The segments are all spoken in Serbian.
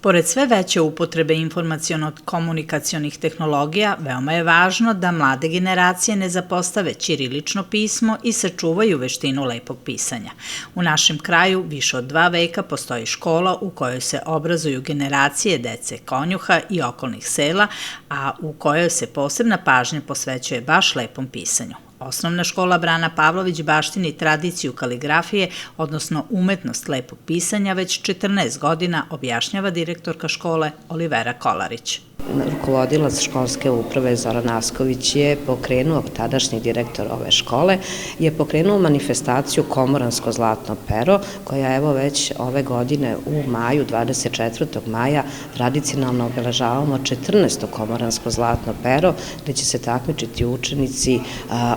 Pored sve veće upotrebe informaciono-komunikacionih tehnologija, veoma je važno da mlade generacije ne zapostave ćirilično pismo i sačuvaju veštinu lepog pisanja. U našem kraju više od 2 veka postoji škola u kojoj se obrazuju generacije dece Konjuha i okolnih sela, a u kojoj se posebna pažnja posvećuje baš lepom pisanju. Osnovna škola Brana Pavlović baštini tradiciju kaligrafije, odnosno umetnost lepog pisanja, već 14 godina, objašnjava direktorka škole Olivera Kolarić. Rukovodilac školske uprave Zoran Asković je pokrenuo, tadašnji direktor ove škole, je pokrenuo manifestaciju Komoransko zlatno pero, koja evo već ove godine u maju, 24. maja, tradicionalno obeležavamo 14. Komoransko zlatno pero, gde će se takmičiti učenici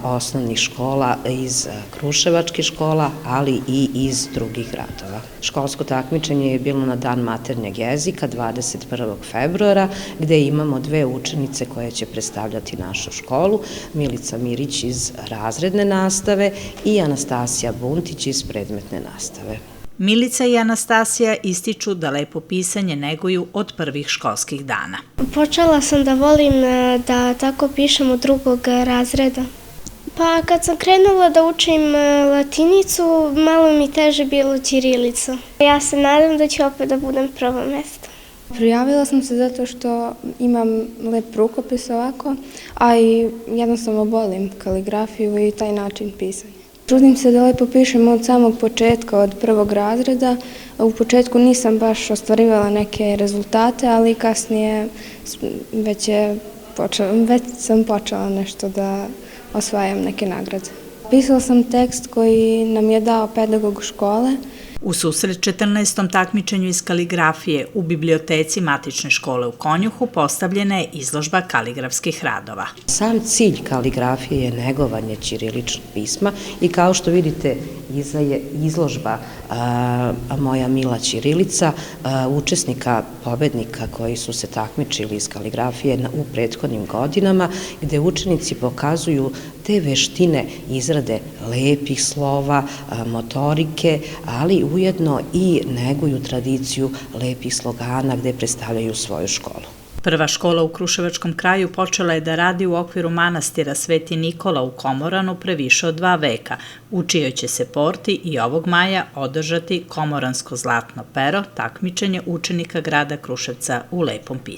osnovnih škola iz kruševačkih škola, ali i iz drugih gradova. Školsko takmičenje je bilo na Dan maternjeg jezika 21. februara, gde imamo 2 učenice koje će predstavljati našu školu, Milica Mirić iz razredne nastave i Anastasija Buntić iz predmetne nastave. Milica i Anastasija ističu da lepo pisanje neguju od prvih školskih dana. Počela sam da volim da tako pišem od 2. razreda. Pa kad sam krenula da učim latinicu, malo mi teže bilo ćirilicu. Ja se nadam da ću opet da budem prvo mesto. Prijavila sam se zato što imam lep rukopis ovako, a i jednostavno volim kaligrafiju i taj način pisanja. Trudim se da lepo pišem od samog početka, od 1. razreda. U početku nisam baš ostvarivala neke rezultate, ali kasnije već sam počela nešto da osvajam neke nagrade. Pisala sam tekst koji nam je dao pedagog škole. U susret 14. takmičenju iz kaligrafije u biblioteci Matične škole u Konjuhu postavljena je izložba kaligrafskih radova. Sam cilj kaligrafije je negovanje ćiriličnog pisma i kao što vidite iza je izložba Moja mila ćirilica, učesnika, pobednika koji su se takmičili iz kaligrafije u prethodnim godinama, gde učenici pokazuju te veštine izrade lepih slova, motorike, ali ujedno i neguju tradiciju lepih slogana gde predstavljaju svoju školu. Prva škola u Kruševačkom kraju počela je da radi u okviru manastira Sveti Nikola u Komoranu pre više od 2 veka, u čijoj će se porti i ovog maja održati Komoransko zlatno pero, takmičenje učenika grada Kruševca u lepom pisanju.